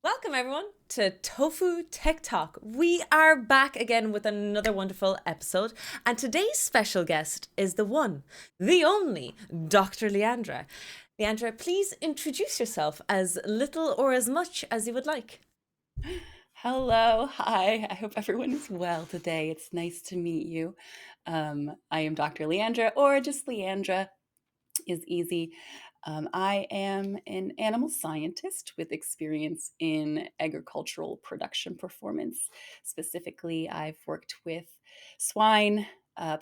Welcome, everyone, to Tofu Tech Talk. We are back again with another wonderful episode, and today's special guest is the one, the only, DrLeandra. Leandra, please introduce yourself as little or as much as you would like. Hello, hi. I hope everyone is well today. It's nice to meet you. I am Dr. Leandra, or just Leandra is easy. I am an animal scientist with experience in agricultural production performance. Specifically, I've worked with swine,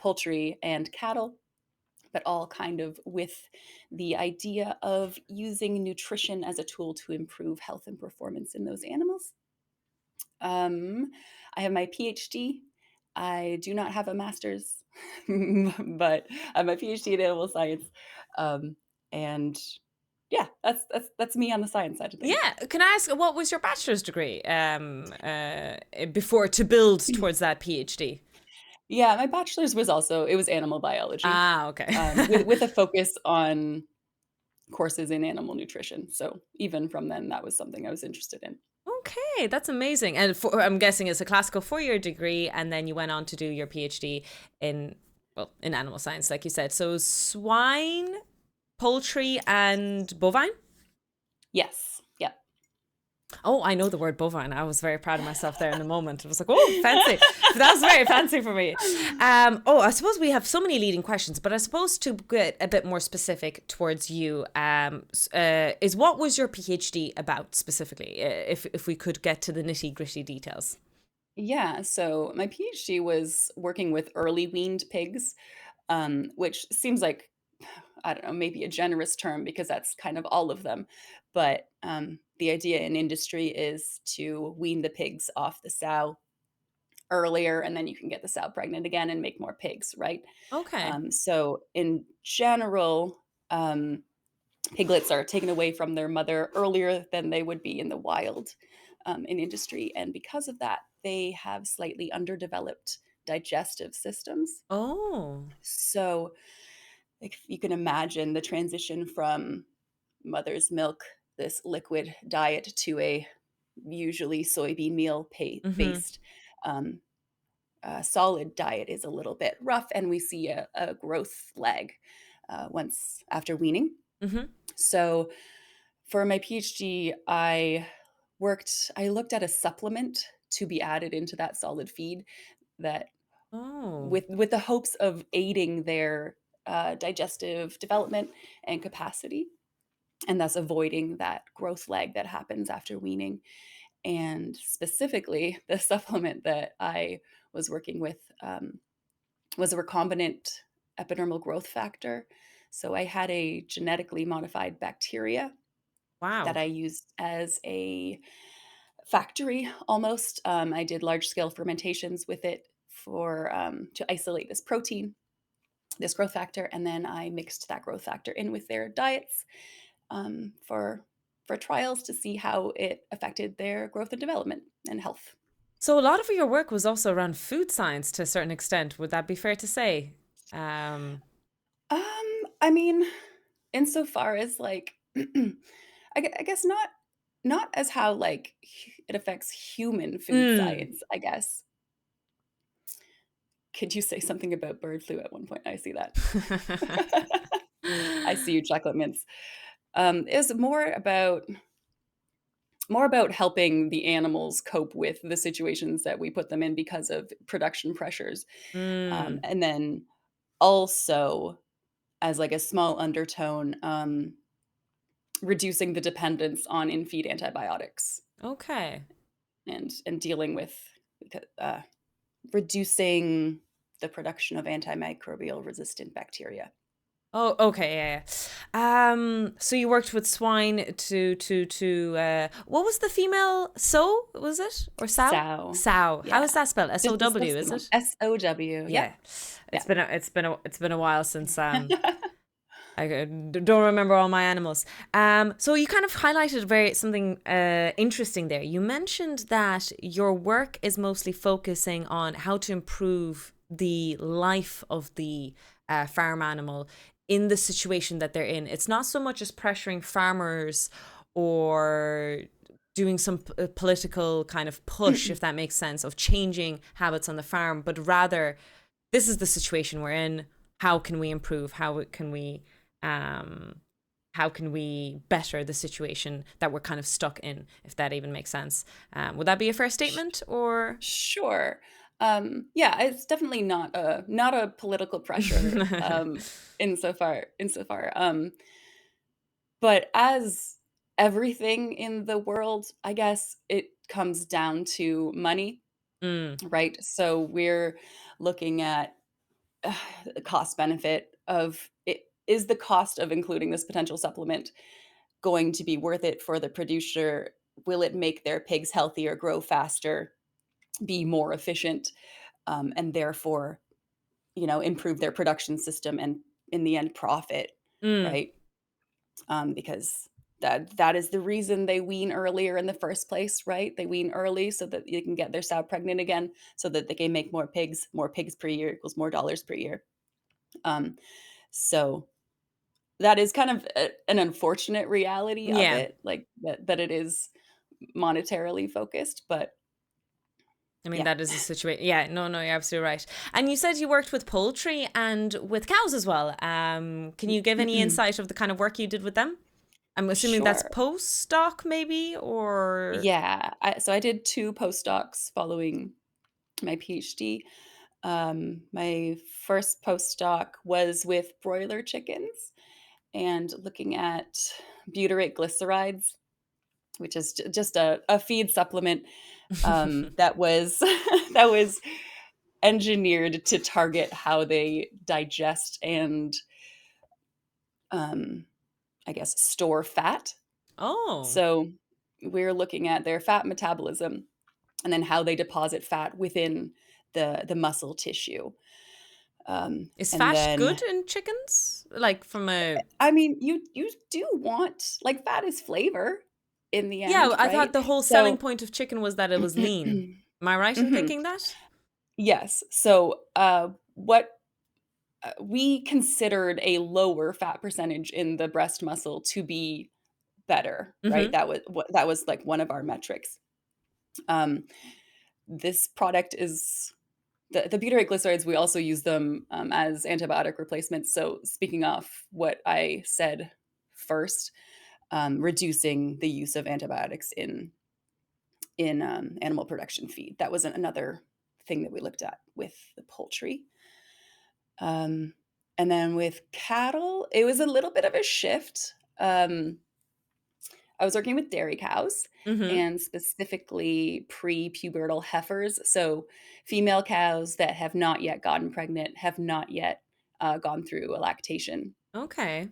poultry, and cattle, but all kind of with the idea of using nutrition as a tool to improve health and performance in those animals. Um, I have my PhD. I do not have a master's, but I have my PhD in animal science. Um, and yeah, that's me on the science side of things. Yeah, can I ask what was your bachelor's degree before to build towards that PhD? Yeah, my bachelor's was also it was animal biology, Ah, okay. with a focus on courses in animal nutrition. So even from then, that was something I was interested in. Okay, that's amazing. And I'm guessing it's a classical 4 year degree, and then you went on to do your PhD in, well, in animal science, like you said. So swine, poultry, and bovine. Yes, yeah. Oh, I know the word bovine. I was very proud of myself there in the moment. I was like, oh, fancy. That was very fancy for me. Oh, I suppose we have so many leading questions, but I suppose to get a bit more specific towards you, is what was your PhD about specifically? If we could get to the nitty gritty details. Yeah, so my PhD was working with early weaned pigs, which seems like, I don't know, maybe a generous term because that's kind of all of them. But the idea in industry is to wean the pigs off the sow earlier, and then you can get the sow pregnant again and make more pigs, right? Okay. So, in general, piglets are taken away from their mother earlier than they would be in the wild in industry. And because of that, they have slightly underdeveloped digestive systems. Oh. So, like, you can imagine the transition from mother's milk, this liquid diet, to a usually soybean meal Mm-hmm. based um, solid diet is a little bit rough, and we see a growth lag once after weaning. Mm-hmm. So, for my PhD, I looked at a supplement to be added into that solid feed that Oh. with the hopes of aiding their digestive development and capacity, and thus avoiding that growth lag that happens after weaning. And specifically, the supplement that I was working with was a recombinant epidermal growth factor. So I had a genetically modified bacteria that Wow. I used as a factory almost. I did large scale fermentations with it for to isolate this protein, this growth factor, and then I mixed that growth factor in with their diets for trials to see how it affected their growth and development and health. So a lot of your work was also around food science to a certain extent. Would that be fair to say? Um, I mean, insofar as like, I guess not as how like it affects human food mm. science. I guess. Could you say something about bird flu at one point? I see that. I see you, chocolate mints. Is more about helping the animals cope with the situations that we put them in because of production pressures, Mm. and then also as like a small undertone, reducing the dependence on in-feed antibiotics Okay. and dealing with uh, reducing the production of antimicrobial resistant bacteria. Oh, okay, yeah, yeah. So you worked with swine to what was the female sow, was it? Or sow? Sow, Sow. How yeah, is that spelled? S-O-W, just the is one. it? SOW. Yeah. Yep. Yeah. It's been a while since I don't remember all my animals. So you kind of highlighted very something interesting there. You mentioned that your work is mostly focusing on how to improve the life of the farm animal in the situation that they're in. It's not so much as pressuring farmers or doing some political kind of push, if that makes sense, of changing habits on the farm, but rather this is the situation we're in. How can we improve? How can we better the situation that we're kind of stuck in, if that even makes sense? Would that be a fair Sh- statement, or? Sure. Yeah, it's definitely not a political pressure insofar. But as everything in the world, I guess it comes down to money, Mm, right? So we're looking at the cost benefit of it. Is the cost of including this potential supplement going to be worth it for the producer? Will it make their pigs healthier, grow faster, be more efficient, and therefore, improve their production system and in the end profit, mm, right? Because that is the reason they wean earlier in the first place, right? They wean early so that they can get their sow pregnant again, so that they can make more pigs. More pigs per year equals more dollars per year. Um, so that is kind of an unfortunate reality of yeah. it, like that it is monetarily focused, but I mean, yeah. that is a situation. Yeah, no, no, you're absolutely right. And you said you worked with poultry and with cows as well. Can you give any insight of the kind of work you did with them? I'm assuming that's Sure. post-doc maybe, or? Yeah. So I did two postdocs following my PhD. My first postdoc was with broiler chickens and looking at butyrate glycerides, which is just a feed supplement that was that was engineered to target how they digest and um, I guess store fat. Oh, So we're looking at their fat metabolism and then how they deposit fat within the muscle tissue. is And fat then, good in chickens? Like from a, I mean, you do want, like, fat is flavor in the yeah, end, I thought right? the whole selling So, point of chicken was that it was lean. mhm, Am I right in thinking that? yes. So, what we considered a lower fat percentage in the breast muscle to be better, right? Mm-hmm. That was like one of our metrics. Um, this product is the butyrate glycerides. We also use them as antibiotic replacements. So speaking of what I said first, reducing the use of antibiotics in animal production feed. That was another thing that we looked at with the poultry. Um, and then with cattle, it was a little bit of a shift. I was working with dairy cows Mm-hmm. and specifically pre-pubertal heifers. So female cows that have not yet gotten pregnant, have not yet gone through a lactation. Okay.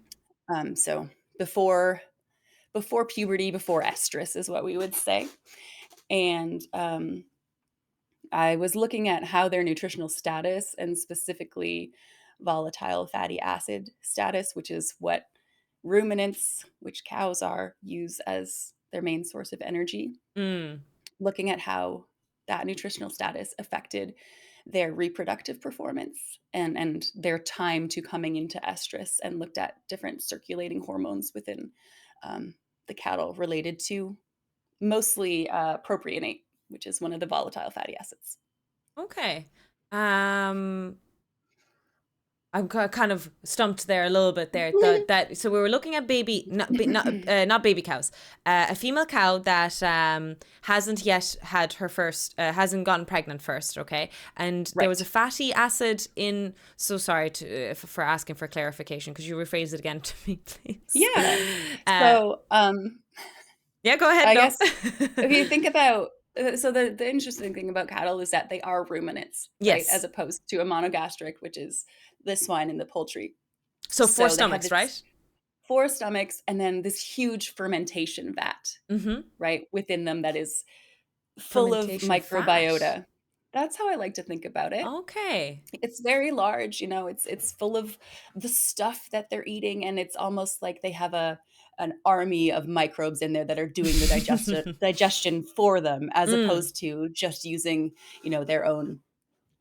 So before puberty, before estrus is what we would say. And I was looking at how their nutritional status and specifically volatile fatty acid status, which is what ruminants, which cows are, use as their main source of energy, Mm. looking at how that nutritional status affected their reproductive performance and their time to coming into estrus, and looked at different circulating hormones within um, the cattle related to mostly propionate, which is one of the volatile fatty acids. Okay. Um, I'm kind of stumped there a little bit there. That so we were looking at baby, not baby cows, a female cow that hasn't yet had her first, hasn't gotten pregnant first. Okay, and there was a Right. fatty acid in. So sorry for asking for clarification. Could you rephrase it again to me, please? Yeah. Uh, So, yeah, go ahead. I No. guess if you think about so the interesting thing about cattle is that they are ruminants, right? As Yes. opposed to a monogastric, which is the swine and the poultry. So four So they have stomachs, this right? 4 stomachs and then this huge fermentation vat, Mm-hmm. right, within them that is full of Fermentation fat. microbiota. That's how I like to think about it. Okay. It's very large, it's full of the stuff that they're eating, and it's almost like they have an army of microbes in there that are doing the digestion for them, as Mm. opposed to just using, their own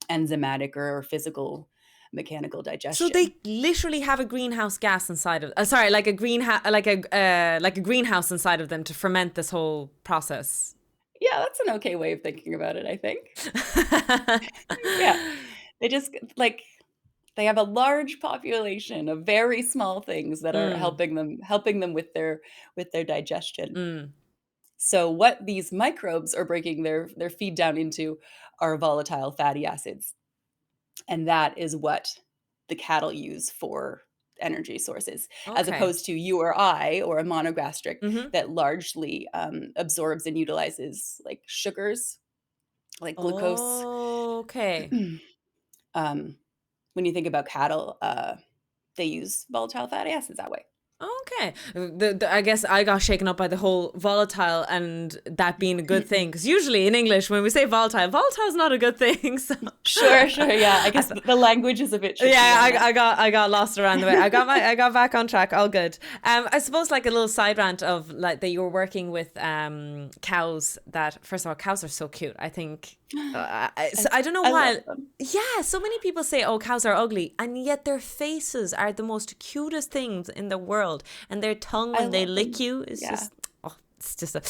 enzymatic or physical, mechanical So digestion. they literally have a greenhouse gas inside of, sorry, like a greenhouse inside of them to ferment this whole process. Yeah, that's an okay way of thinking about it, I think. Yeah. They just like they have a large population of very small things that are Mm, helping them with their digestion. mm. So what these microbes are breaking their feed down into are volatile fatty acids. And that is what the cattle use for energy sources, as Okay. opposed to you or I, or a monogastric Mm-hmm. that largely absorbs and utilizes like sugars, like glucose. Okay. um, when you think about cattle, they use volatile fatty acids that way. Okay. I guess I got shaken up by the whole volatile and that being a good thing. Because usually in English, when we say volatile is not a good thing. So Sure, sure, yeah. I guess the language is a bit tricky yeah, on that. I got lost around the way. I got back on track. All good. I suppose like a little side rant of like that you were working with cows. That first of all, cows are so cute. I think. I don't know I why. love them. Yeah, so many people say, "Oh, cows are ugly," and yet their faces are the most cutest things in the world, and their tongue I when they love lick them. you is Yeah. just. Oh, it's just a.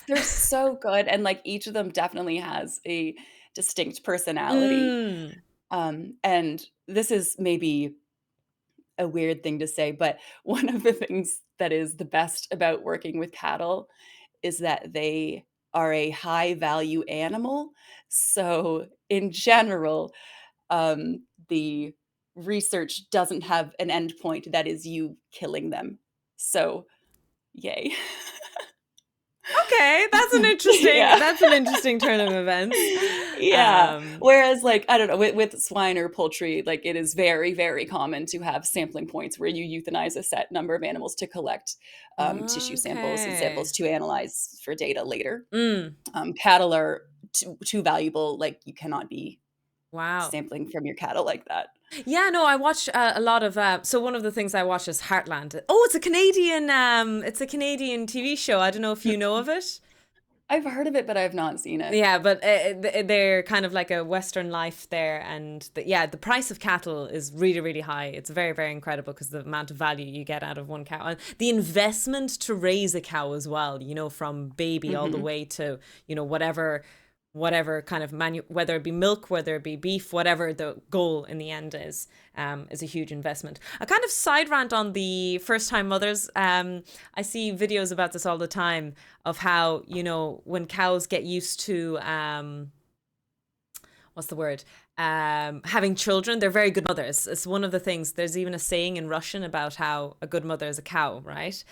They're so good, and, like, each of them definitely has a distinct personality, Mm. and this is maybe a weird thing to say, but one of the things that is the best about working with cattle is that they are a high value animal. So, in general, the research doesn't have an endpoint that is you killing them. So, yay. Okay, Yeah. that's an interesting turn of events. Yeah. Um, Whereas, like, I don't know, with swine or poultry, like, it is very, very common to have sampling points where you euthanize a set number of animals to collect, tissue samples and okay. samples to analyze for data later. Mm, Cattle are too valuable, like, you cannot be wow. sampling from your cattle like that. Yeah, no, I watch a lot of. So one of the things I watch is Heartland. Oh, it's a Canadian. It's a Canadian TV show. I don't know if you know of it. I've heard of it, but I have not seen it. Yeah, but they're kind of like a Western life there, and yeah, the price of cattle is really, really high. It's very, very incredible because the amount of value you get out of one cow, and the investment to raise a cow as well. You know, from baby all the Mhm. way to whatever kind of whether it be milk, whether it be beef, whatever the goal in the end is a huge investment. A kind of side rant on the first time mothers. I see videos about this all the time of how, when cows get used to, what's the word? Having children, they're very good mothers. It's one of the things. There's even a saying in Russian about how a good mother is a cow, right?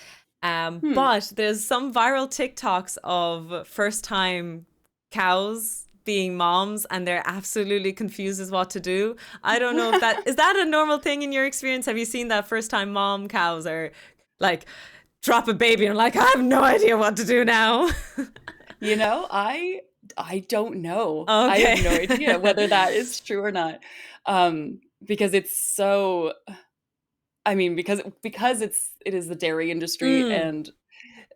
Hmm. But there's some viral TikToks of first time cows being moms and they're absolutely confused as what to do. I don't know if that is that a normal thing in your experience? Have you seen that first time mom cows are like drop a baby and like I have no idea what to do now. You know, I don't know. I have no idea Okay. whether that is true or not. Because it's so I mean, because it is the dairy industry Mm, and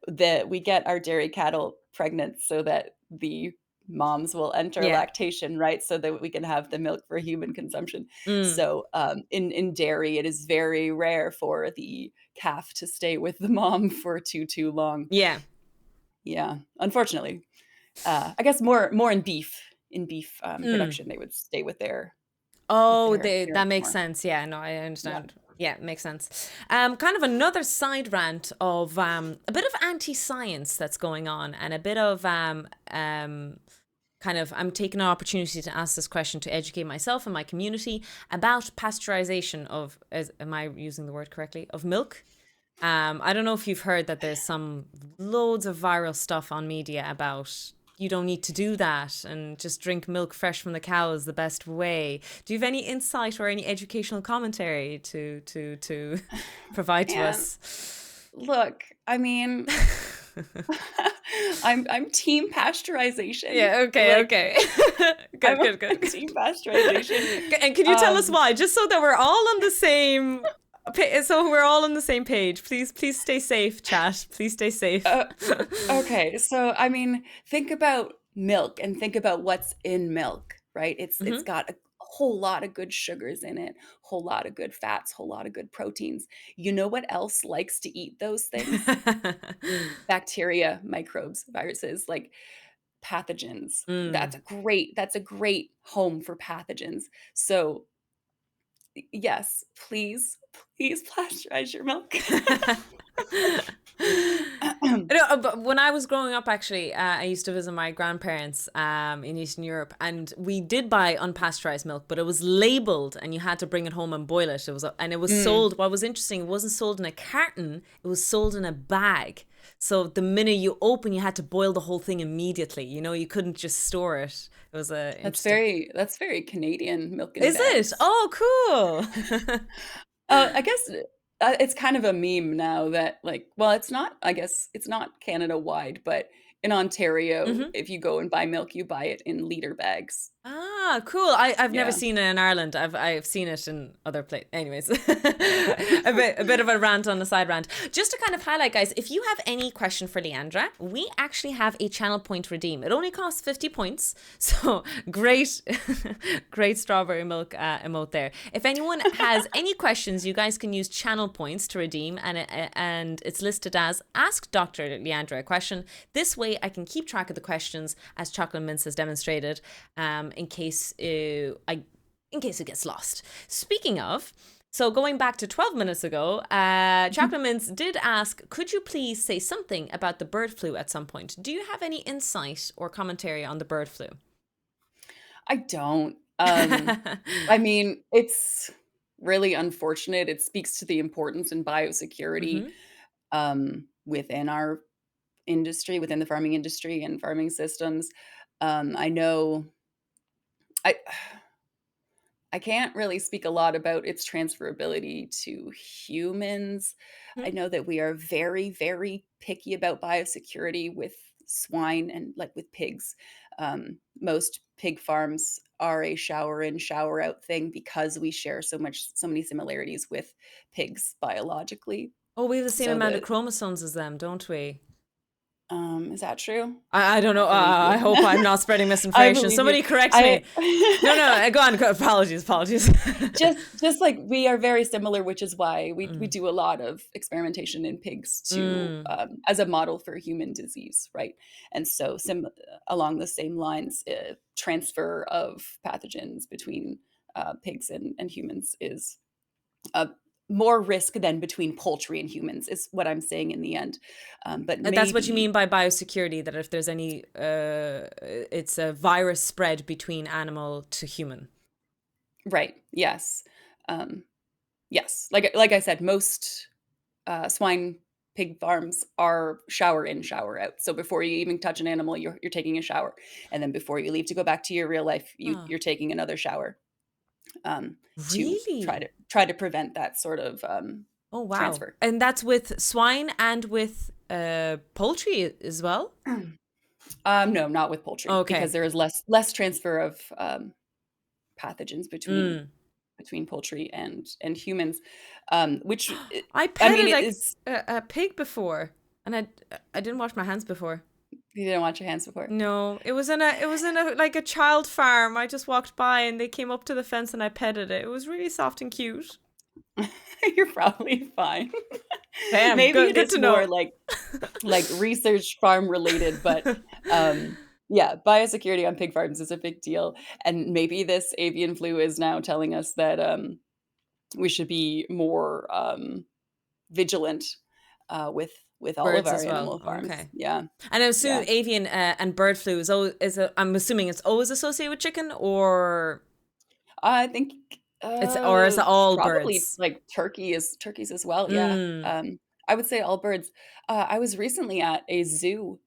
that we get our dairy cattle pregnant so that the moms will enter yeah. lactation, right? So that we can have the milk for human consumption. Mm, So, in dairy, it is very rare for the calf to stay with the mom for too long. yeah. Yeah, unfortunately. I guess more in beef, Mm. production, they would stay with Oh, their that parents makes more. sense. Yeah, no, I Yeah. understand. Yeah, makes sense. Kind of another side rant of a bit of anti-science that's going on, and a bit of kind of I'm taking an opportunity to ask this question to educate myself and my community about pasteurization of, am I using the word correctly, of milk? I don't know if you've heard that there's some loads of viral stuff on media about you don't need to do that and just drink milk fresh from the cow is the best way. Do you have any insight or any educational commentary to provide to And us? look, I mean, I'm team pasteurization. Yeah, okay, Like, okay. Good, I'm good, good. I'm team pasteurization. And can you tell us Um, why? Just so that we're all on the same so we're all on the same page. Please stay safe, chat. Please stay safe. uh, okay, so, I mean, think about milk and think about what's in milk, right? It's Hmm. got a whole lot of good sugars in it, whole lot of good fats, whole lot of good proteins. You know what else likes to eat those things? Bacteria, microbes, viruses, like pathogens. Mm. That's a great home for pathogens. So, yes, please pasteurize your milk. No, but when I was growing up, actually, I used to visit my grandparents in Eastern Europe, and we did buy unpasteurized milk, but it was labeled, and you had to bring it home and boil it. And it was Mm. sold. What was interesting, it wasn't sold in a carton; it was sold in a bag. So the minute you open, you had to boil the whole thing immediately. You know, you couldn't just store it. It was interesting. That's very Canadian, milk in Is it? bags. Oh, cool. I guess it's kind of a meme now that like, well, it's not. I guess it's not Canada wide, but in Ontario, hmm if you go and buy milk, you buy it in liter bags. Ah, cool. I've never Yeah. seen it in Ireland. I've seen it in other places. Anyways, a bit of a rant on the side rant. Just to kind of highlight, guys, if you have any question for Leandra, we actually have a channel point redeem. It only costs 50 points. So great, great strawberry milk emote there. If anyone has any questions, you guys can use channel points to redeem, and it's listed as Ask Dr. Leandra a question. This way I can keep track of the questions as Chocolate Mints has demonstrated. In case it gets lost. Speaking of, so going back to 12 minutes ago, Chocolate Mints did ask, could you please say something about the bird flu at some point? Do you have any insight or commentary on the bird flu? I don't. I mean, it's really unfortunate. It speaks to the importance in biosecurity hmm within our industry, within the farming industry and farming systems. I know I I can't really speak a lot about its transferability to humans. I know that we are very, very picky about biosecurity with swine and like with pigs. Most pig farms are a shower in, shower out thing because we share so many similarities with pigs biologically. Oh, we have the same So amount of chromosomes as them, don't we? is that true? I don't I know. believe I you. hope I'm not spreading I misinformation. believe you. Somebody correct I me. No, no, go on. Apologies, apologies. just like we are very similar, which is why we Mm. do a lot of experimentation in pigs to Mm. as a model for human disease, right? And so along the same lines, transfer of pathogens between pigs and humans is uh, more risk than between poultry and humans, is what I'm saying in the end. But That's what you maybe mean by biosecurity, that if there's any, it's a virus spread between animal to human. right? Yes, um, yes. Like I said, most swine pig farms are shower in, shower out. So before you even touch an animal, you're taking a shower, and then before you leave to go back to your real life, Oh, you're taking another shower to really? try to prevent that sort of Oh, wow. transfer. And that's with swine and with poultry as well? No, not with poultry because Okay. there is less transfer of pathogens Mm. between poultry and humans, which I I mean petted it like is. a pig before, and I didn't wash my hands before. You didn't wash your hands before. No, it was in a like a child farm. I just walked by and they came up to the fence and I petted it. It was really soft and cute. You're probably fine. Damn, Maybe good it good is to more know. like research farm related, but yeah, biosecurity on pig farms is a big deal. And maybe this avian flu is now telling us that we should be more vigilant with all of Birds our as well. animal farms. Okay. Yeah, And I assume yeah. avian and bird flu I'm assuming it's always associated with chicken, or I think is it all probably birds? like turkeys as well. Yeah, Mm. I would say all birds. I was recently at a zoo.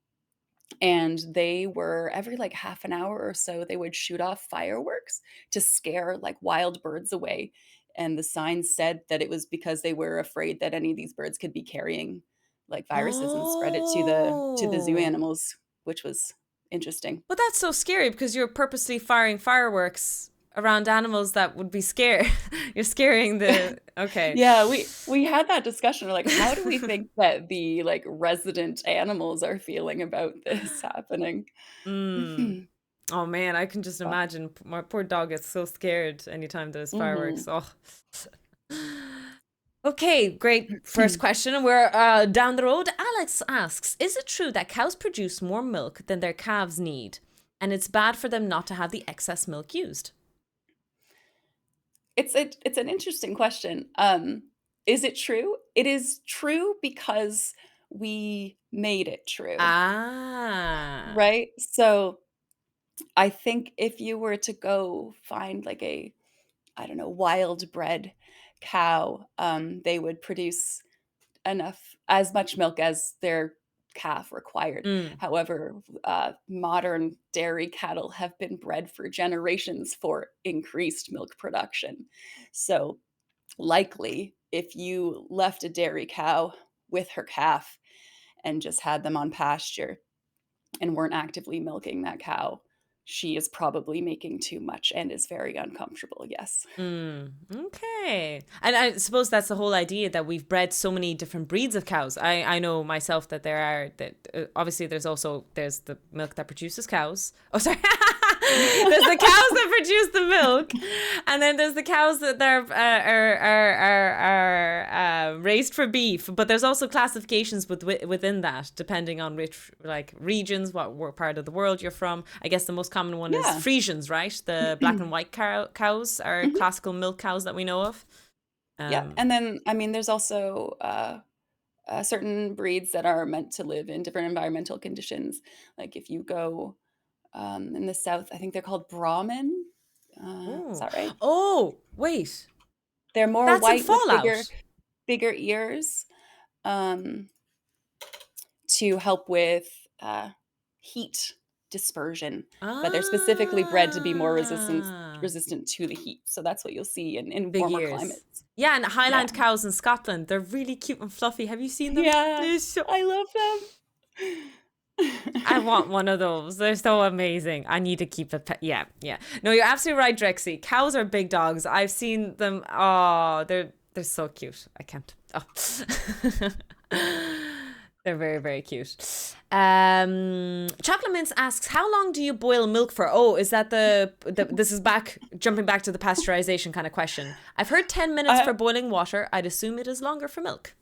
And they were every like half an hour or so, they would shoot off fireworks to scare like wild birds away. And the sign said that it was because they were afraid that any of these birds could be carrying like viruses and spread it to the zoo Oh. animals, which was interesting. But that's so scary because you're purposely firing fireworks around animals that would be scared. You're scaring the okay. Yeah, we had that discussion. We're like, how do we think that the like resident animals are feeling about this happening? Mm. Oh man, I can just imagine. My poor dog gets so scared anytime there's Mm-hmm. fireworks. Oh. Okay, great first question. And we're down the road. Alex asks, is it true that cows produce more milk than their calves need? And it's bad for them not to have the excess milk used? It's an interesting question. Is it true? It is true because we made it true, Ah. right? So I think if you were to go find like a, I don't know, wild bred cow, they would produce as much milk as their calf required. Mm. However, modern dairy cattle have been bred for generations for increased milk production. So likely, if you left a dairy cow with her calf and just had them on pasture and weren't actively milking that cow, she is probably making too much and is very uncomfortable. Yes. Mm, okay. And I suppose that's the whole idea that we've bred so many different breeds of cows. I know myself that there are that obviously there's the milk that produces cows. Oh, sorry. There's the cows that produce the milk, and then there's the cows that are raised for beef. But there's also classifications within that, depending on which like regions, what part of the world you're from. I guess the most common one is Yeah. Frisians, right? The black and white cows are Mhm. classical milk cows that we know of. Yep. Um, And then, I mean, there's also certain breeds that are meant to live in different environmental conditions. Like if you go in the south, I think they're called Brahmin. Is oh, that right? oh, wait, They're more that's in white with Fallout. bigger ears, um, to help with heat dispersion. But they're specifically bred to be more Ah, resistant to the heat. So that's what you'll see in big warmer ears. climates. Yeah, and Yeah. Highland cows in Scotland, they're really cute and fluffy. Have you seen them? Yeah. They're so I love I them. want one of those. They're so amazing. I need to keep a pet. Yeah, yeah. No, you're absolutely right, Drexy. Cows are big dogs. I've seen them. Oh, they're so cute. I can't. Oh. They're very, very cute. Chocolate Mints asks, how long do you boil milk for? Oh, is that this is jumping back to the pasteurization kind of question. I've heard 10 minutes I for boiling water. I'd assume it is longer for milk.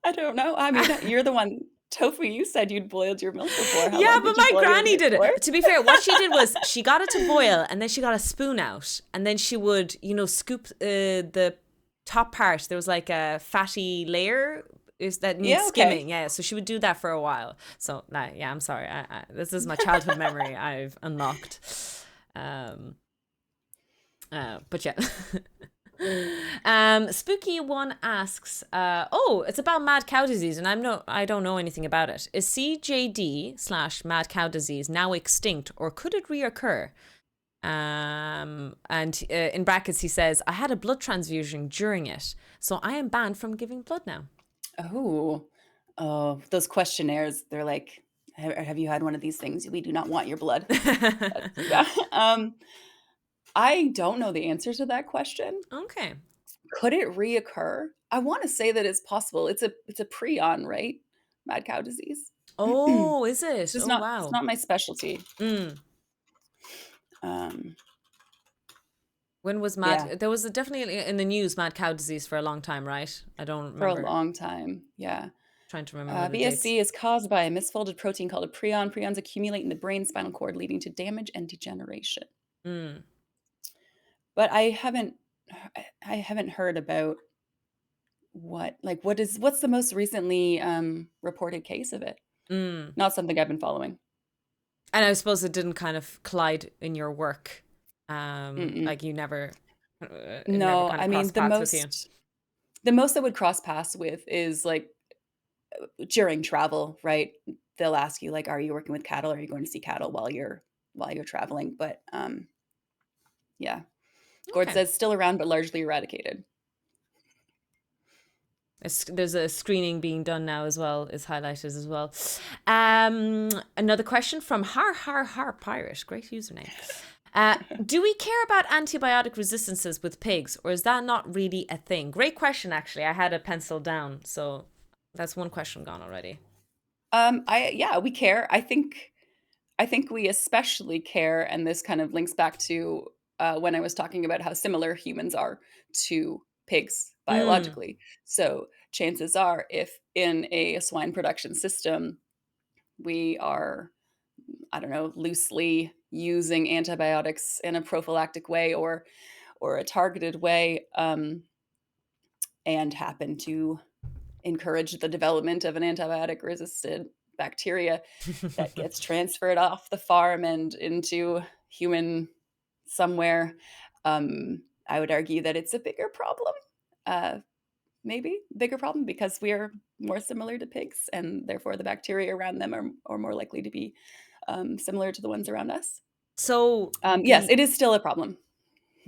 I don't know. I mean, you're the one Tofu, you said you'd boiled your milk before. How Yeah, long but did you my boil your granny milk did for? it. To be fair, what she did was she got it to boil and then she got a spoon out and then she would, scoop the top part. There was like a fatty layer is that needs Yeah, okay. skimming. Yeah, so she would do that for a while. So, nah, yeah, I'm sorry. This is my childhood memory I've unlocked. Um, but yeah. Spooky one asks, oh, it's about mad cow disease, and I don't know anything about it. Is CJD / mad cow disease now extinct, or could it reoccur? And in brackets he says, I had a blood transfusion during it, so I am banned from giving blood now. Oh, oh, those questionnaires, they're like, Have you had one of these things? We do not want your blood." Yeah. I don't know the answer to that question. Okay. Could it reoccur? I wanna say that it's possible. It's a prion, right? Mad cow disease. Oh, is It's it? just Oh, not it's wow. not my specialty. Mm. Um, When was yeah, mad? There was definitely in the news mad cow disease for a long time, right? I don't for a remember. long time, yeah. Trying to remember the dates. BSC is caused by a misfolded protein called a prion. Prions accumulate in the brain spinal cord, leading to damage and degeneration. Mm. But I haven't heard about what's the most recently reported case of it. Mm. Not something I've been following. And I suppose it didn't kind of collide in your work. Mm-mm. Like it never No, kind I of mean crossed paths with you. the most that would cross paths with is like during travel, right? They'll ask you like, "Are you working with cattle? Are you going to see cattle while you're traveling?" But yeah, Gord Okay. says still around but largely eradicated. There's a screening being done now as well, is highlighted as well. Another question from Har Pirate. Great username. Do we care about antibiotic resistances with pigs, or is that not really a thing? Great question, actually. I had it penciled down, so that's one question gone already. Yeah, we care. I think I think we especially care, and this kind of links back to when I was talking about how similar humans are to pigs Mm. biologically. So chances are, if in a swine production system we are, I don't know, loosely using antibiotics in a prophylactic way or a targeted way, and happen to encourage the development of an antibiotic resistant bacteria that gets transferred off the farm and into human somewhere. I would argue that it's a bigger problem, uh, maybe bigger problem because we are more similar to pigs, and therefore the bacteria around them are more likely to be similar to the ones around us. So Yes, the it is still a problem.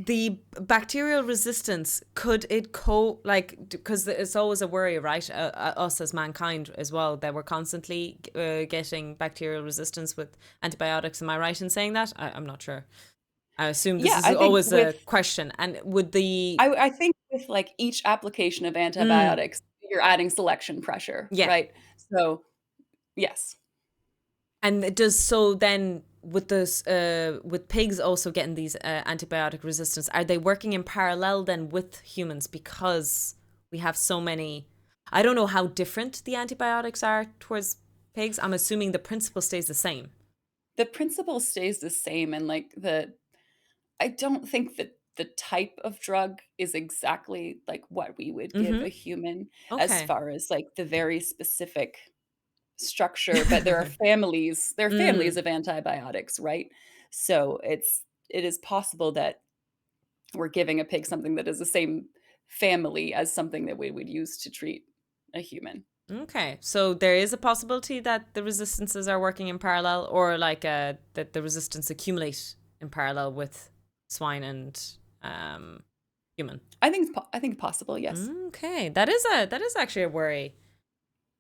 the bacterial resistance, could it because it's always a worry, right? Us as mankind as well, that we're constantly getting bacterial resistance with antibiotics. Am I right in saying that? I'm not sure. I assume this Yeah, is I think always a question. And would the I think with, like, each application of mm, antibiotics, you're adding selection pressure, yeah. right? So, yes. And it does so then with this with pigs also getting these antibiotic resistance, are they working in parallel then with humans because we have so many? I don't know how different the antibiotics are towards pigs. I'm assuming the principle stays the same. The principle stays the same, and, like, the I don't think that the type of drug is exactly, like, what we would give a Mm-hmm. human as Okay. far as, like, the very specific structure, but there are families Mm. of antibiotics, right? So, it is possible that we're giving a pig something that is the same family as something that we would use to treat a human. Okay, so there is a possibility that the resistances are working in parallel, or like that the resistance accumulate in parallel with swine and human. I think possible, yes. Okay, that is actually a worry.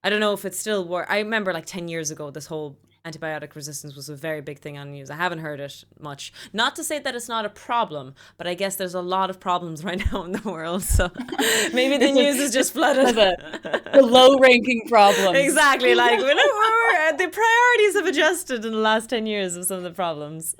I don't know if it's still I remember like 10 years ago, this whole antibiotic resistance was a very big thing on news. I haven't heard it much. Not to say that it's not a problem, but I guess there's a lot of problems right now in the world. So maybe the news is It's just flooded. one of the low-ranking problems. Exactly. Like, the priorities have adjusted in the last 10 years of some of the problems.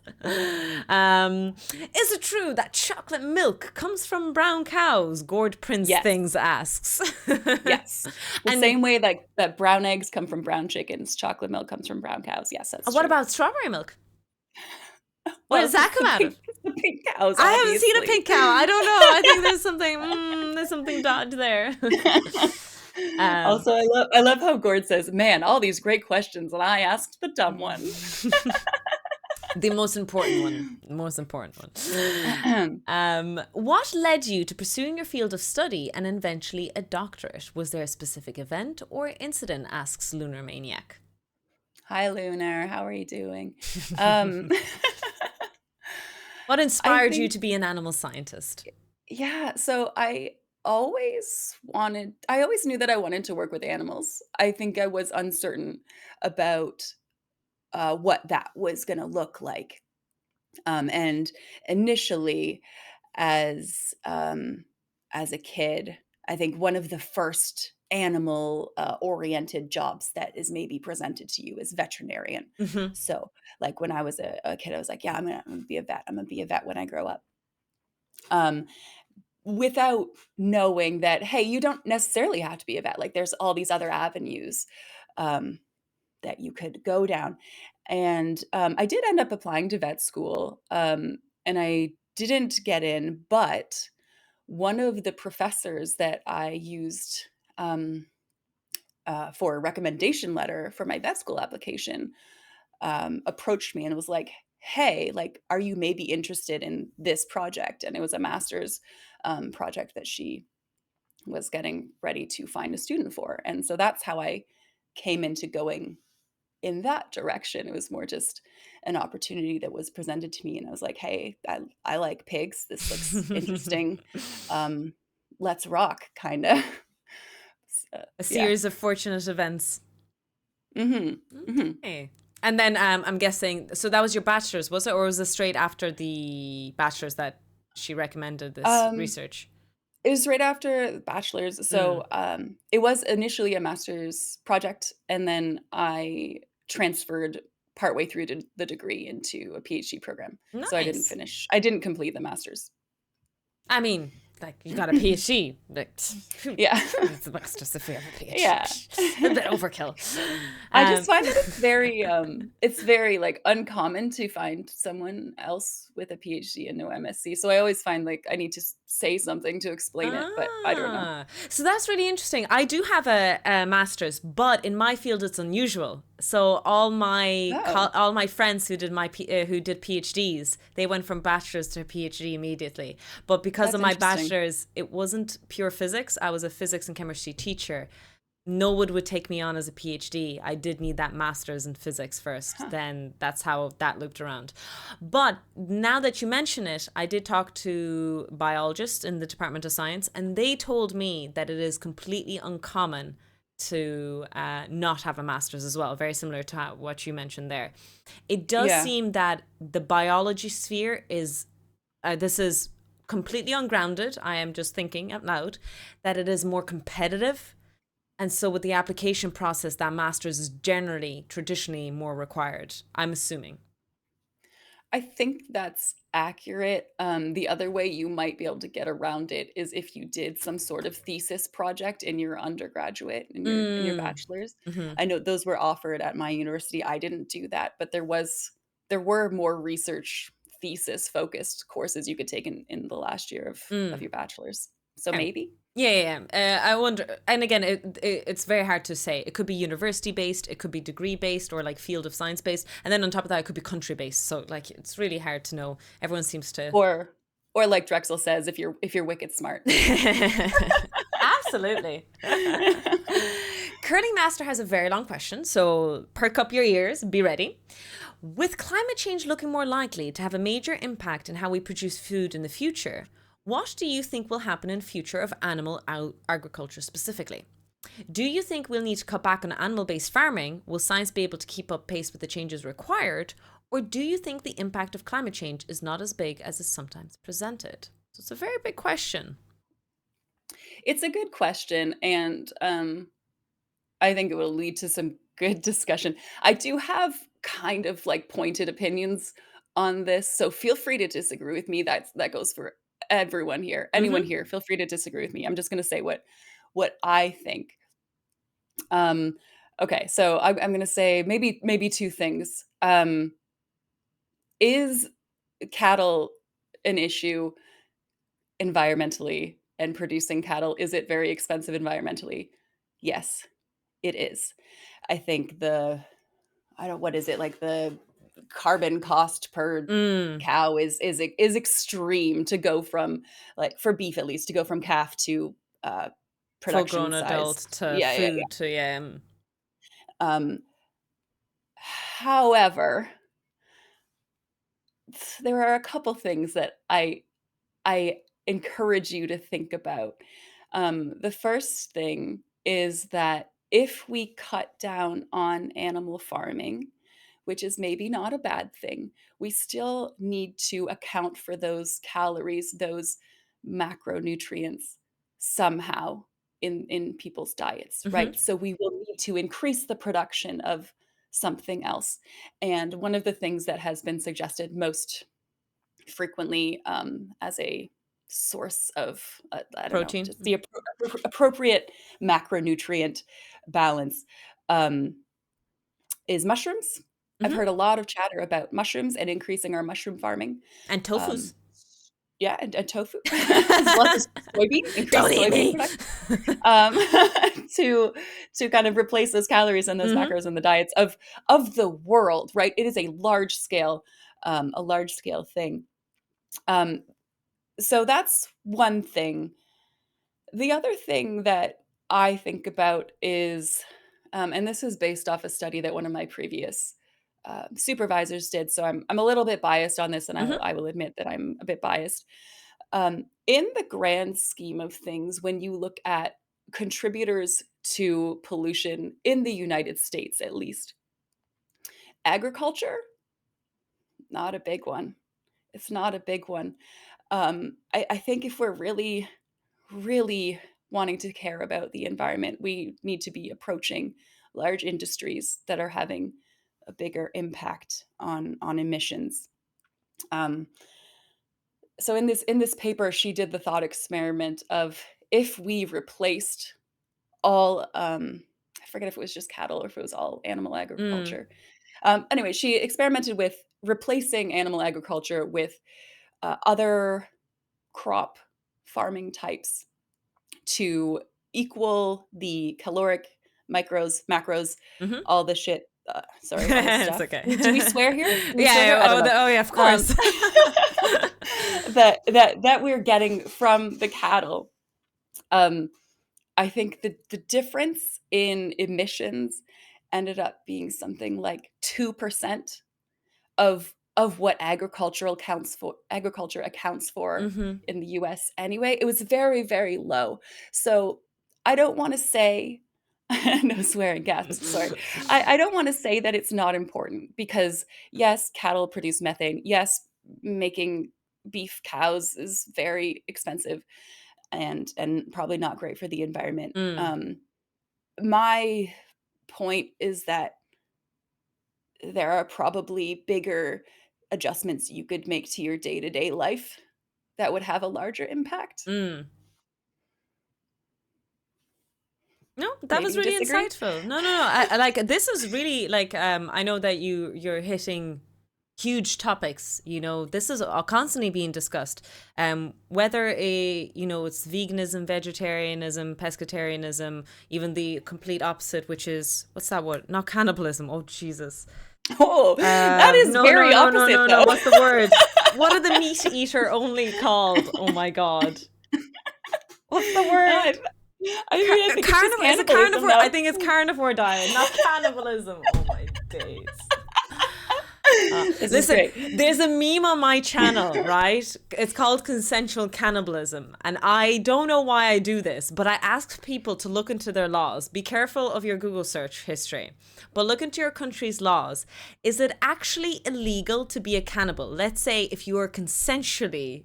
Is it true that chocolate milk comes from brown cows? Gord Prince Yes, Things asks. yes. The And same way that brown eggs come from brown chickens, chocolate milk comes from brown cows. Yes, that's what true. about strawberry milk? Where Well, does that come out of? it's the pink cows, I haven't seen a obviously. pink cow. I don't know. I think there's something dodgy there. um, Also, I love how Gord says, "Man, all these great questions, and I asked the dumb ones." the most important one. Most important one. What led you to pursuing your field of study and eventually a doctorate? Was there a specific event or incident? Asks Lunar Maniac. Hi, Lunar. How are you doing? Um, What I inspired you think, to be an animal scientist? yeah. So I always knew that I wanted to work with animals. I think I was uncertain about what that was going to look like. And initially, as as a kid, I think one of the first animal oriented jobs that is maybe presented to you is veterinarian. Hmm. So, like when I was a kid, I was like, yeah, I'm gonna be a vet. I'm gonna be a vet when I grow up. Um, without knowing that, hey, you don't necessarily have to be a vet. Like, there's all these other avenues um, that you could go down. And I did end up applying to vet school, and I didn't get in, but one of the professors that I used um, for a recommendation letter for my vet school application approached me and was like, "Hey, like, are you maybe interested in this project?" And it was a master's project that she was getting ready to find a student for. And so that's how I came into going in that direction. It was more just an opportunity that was presented to me, and I was like, "Hey, I like pigs. This looks interesting. Um, let's rock," kind of. So, A yeah. series of fortunate events. Hmm. Hmm. Okay. And then I'm guessing, so that was your bachelor's, was it? Or was it straight after the bachelor's that she recommended this Um, research? it was right after the bachelor's, Mm. so it was initially a master's project, and then I transferred partway through the degree into a PhD program. So I didn't Nice. finish. I didn't complete the master's. I mean, like, you got a PhD. Like, Yeah. who needs a master's if we have a Yeah. PhD? A bit overkill. I just find that it's very, like, uncommon to find someone else with a PhD and no MSc, so I always find, like, I need to say something to explain it, but I don't know. So that's really interesting. I do have a master's, but in my field it's unusual. So Oh, all my friends who did PhDs, they went from bachelor's to PhD immediately. But because of that's my interesting. bachelor's, it wasn't pure physics. I was a physics and chemistry teacher. No one would take me on as a PhD. I did need that master's in physics first. Huh. Then that's how that looped around. But now that you mention it, I did talk to biologists in the Department of Science, and they told me that it is completely uncommon to not have a master's as well, very similar to what you mentioned there. It does Yeah. seem that the biology sphere is, this is completely ungrounded. I am just thinking out loud that it is more competitive, and so with the application process, that master's is generally, traditionally more required, I'm assuming. I think that's accurate. The other way you might be able to get around it is if you did some sort of thesis project in your undergraduate, in your Mm. bachelor's. Hmm. I know those were offered at my university. I didn't do that, but there were more research thesis focused courses you could take in the last year of Mm. your bachelor's. So Okay. maybe. Yeah, yeah, yeah. I wonder, and again, it's very hard to say. It could be university based, it could be degree based, or like field of science based, and then on top of that, it could be country based. So like, it's really hard to know. Everyone seems to. Or like Drexel says, if you're wicked smart. Absolutely. Curling Master has a very long question, so perk up your ears, be ready. With climate change looking more likely to have a major impact in how we produce food in the future, what do you think will happen in future of animal agriculture specifically? Do you think we'll need to cut back on animal-based farming? Will science be able to keep up pace with the changes required? Or do you think the impact of climate change is not as big as is sometimes presented? So it's a very big question. It's a good question, and, I think it will lead to some good discussion. I do have kind of, like, pointed opinions on this, so feel free to disagree with me. That goes for everyone here. Anyone Mm-hmm. here, feel free to disagree with me. I'm just gonna say what I think. Um, okay, so I'm gonna say maybe 2 things. Is cattle an issue environmentally, and producing cattle, is it very expensive environmentally? Yes, it is. I think I don't what is it, like, the carbon cost per Mm. cow is extreme to go from, like, for beef at least, to go from calf to, uh, Full production grown size. adult to Yeah, yeah, food to, yeah. yeah. However, there are a couple things that I encourage you to think about. The first thing is that if we cut down on animal farming, which is maybe not a bad thing, we still need to account for those calories, those macronutrients somehow in people's diets, Mm-hmm. right? So we will need to increase the production of something else. And one of the things that has been suggested most frequently as a source of I don't know, Protein. just the appropriate macronutrient balance um, is mushrooms. I've Mm-hmm. heard a lot of chatter about mushrooms and increasing our mushroom farming. And Um, tofu's. yeah, and tofu, as well as soybean, Don't increased eat soybean me. production, um, to kind of replace those calories and those Mm-hmm. macros in the diets of the world. Right, it is a large scale thing. Um, so that's one thing. The other thing that I think about is, and this is based off a study that one of my previous supervisors did. So I'm a little bit biased on this, and Mm-hmm. I will admit that I'm a bit biased. In the grand scheme of things, when you look at contributors to pollution in the United States, at least, agriculture, not a big one. It's not a big one. I think if we're really wanting to care about the environment, we need to be approaching large industries that are having a bigger impact on emissions. Um, so in this paper, she did the thought experiment of if we replaced all I forget if it was just cattle or if it was all animal Mm. agriculture. Anyway, she experimented with replacing animal agriculture with other crop farming types to equal the caloric, micros, macros, Mm-hmm. all the shit. Sorry, all the It's stuff. okay. Do we swear here? Do we Yeah, swear here? yeah. I don't know. Oh, yeah, of Um, course. that we're getting from the cattle. Um, I think the difference in emissions ended up being something like 2% of what agriculture accounts for Mm-hmm. in the US anyway. It was very, very low. So I don't want to say no swearing gasps, sorry. I don't want to say that it's not important because yes, cattle produce methane. Yes, making beef cows is very expensive and probably not great for the environment. Mm. My point is that there are probably bigger adjustments you could make to your day-to-day life that would have a larger impact. Mm. No, that Maybe was you really disagree? insightful. No, no, no. I like this is really like I know that you're hitting huge topics. You know, this is constantly being discussed. Whether it's veganism, vegetarianism, pescatarianism, even the complete opposite, which is what's that word? Not cannibalism. Oh Jesus. Oh, that is No, no, very no, no, opposite no, no. though. What's the word? What are the meat eater only called? Oh my God. What's the I word? mean, I think it's just Carnivore is it cannibalism carnivore? I though. think it's carnivore diet, not cannibalism. Oh my days. This is Listen, great. there's a meme on my channel, right? It's called consensual cannibalism. And I don't know why I do this, but I ask people to look into their laws. Be careful of your Google search history, but look into your country's laws. Is it actually illegal to be a cannibal? Let's say if you are consensually,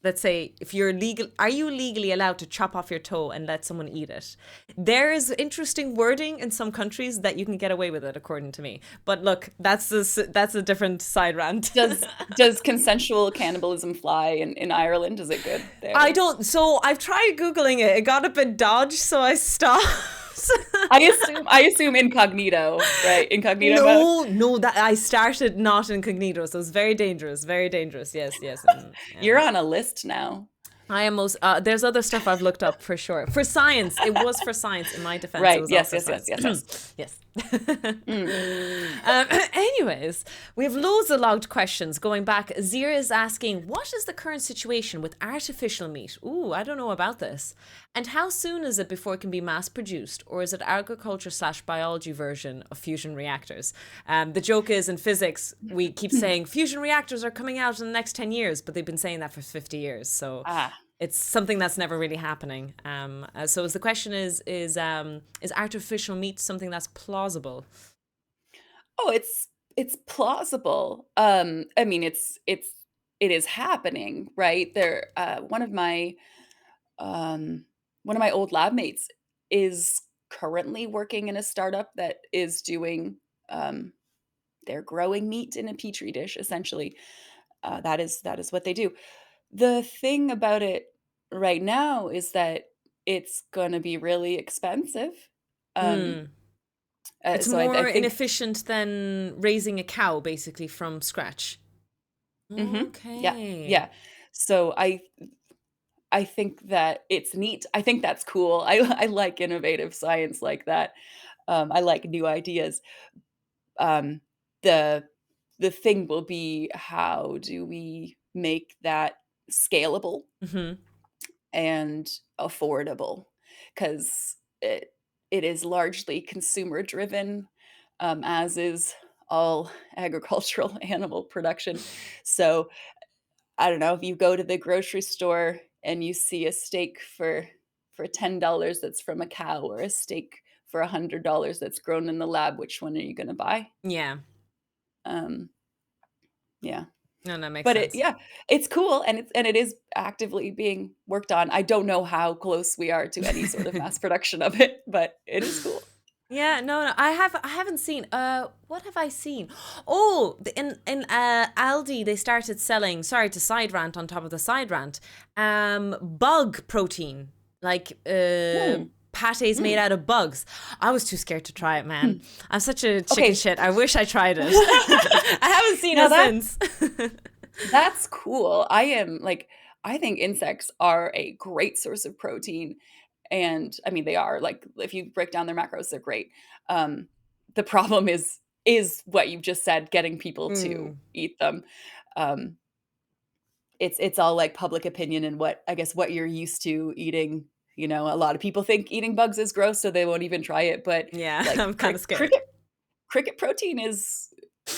let's say if you're legal, are you legally allowed to chop off your toe and let someone eat it? There is interesting wording in some countries that you can get away with it, according to me. But look, that's a different side rant. Does consensual cannibalism fly in Ireland? Is it good I there? don't. So I've tried googling it. It got a bit dodged, so I stopped. I assume incognito, right? Incognito mode. No, no, that I started not incognito, so it's very dangerous. Very dangerous. Yes, yes. You're on a list now. I am most. There's other stuff I've looked up for sure. For science, it was for science. In my defense, it Right. was all Yes, for yes, yes, science. yes, yes. Yes. Mm. Anyways, we have loads of logged questions going back. Zira is asking, what is the current situation with artificial meat? Ooh, I don't know about this. And how soon is it before it can be mass produced? Or is it agriculture/biology version of fusion reactors? The joke is in physics, we keep saying fusion reactors are coming out in the next 10 years, but they've been saying that for 50 years. So Ah. it's something that's never really happening. So the question is artificial meat something that's plausible? Oh, it's plausible. I mean, it is happening, right? There, um, one of my old lab mates is currently working in a startup that is doing, they're growing meat in a petri dish, essentially. That is what they do. The thing about it right now is that it's gonna be really expensive. Um, Mm. It's I more think inefficient than raising a cow, basically, from scratch. mhm, yeah, Okay. yeah. So I think that it's neat. I think that's cool. I like innovative science like that. I like new ideas. Um, the the thing will be how do we make that scalable Hmm. and affordable? Because it is largely consumer driven, as is all agricultural animal production. So I don't know if you go to the grocery store and you see a steak for $10 that's from a cow or a steak for $100 that's grown in the lab, which one are you going to buy? Yeah. Um, yeah, No, that makes but sense. it's cool and it is actively being worked on. I don't know how close we are to any sort of mass production of it, but it is cool. Yeah, no, no, I haven't seen. What have I seen? Oh, in Aldi they started selling. Sorry to side rant on top of the side rant. Bug protein, like Hmm. pates made Hmm. out of bugs. I was too scared to try it, man. Hmm. I'm such a chicken Okay. shit. I wish I tried it. I haven't seen Now it since. that's cool. I think insects are a great source of protein. And I mean, they are like, if you break down their macros, they're great. Um, the problem is what you've just said, getting people to Mm, eat them. Um, it's all like public opinion and what I guess what you're used to eating. You know, a lot of people think eating bugs is gross, so they won't even try it. But yeah, like I'm kind of scared. cricket protein is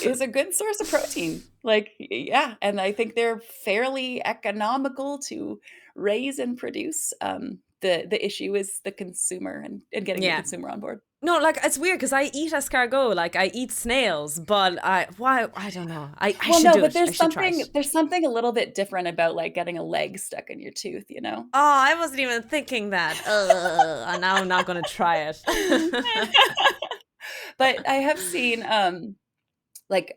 a good source of protein. Like, yeah, and I think they're fairly economical to raise and produce. The issue is the consumer and getting the Yeah. consumer on board. No, like it's weird because I eat escargot, like I eat snails, but I don't know. I Well, should no, do but it. I should try it. there's something a little bit different about like getting a leg stuck in your tooth, you know? Oh, I wasn't even thinking that. And now I'm not gonna try it. But I have seen like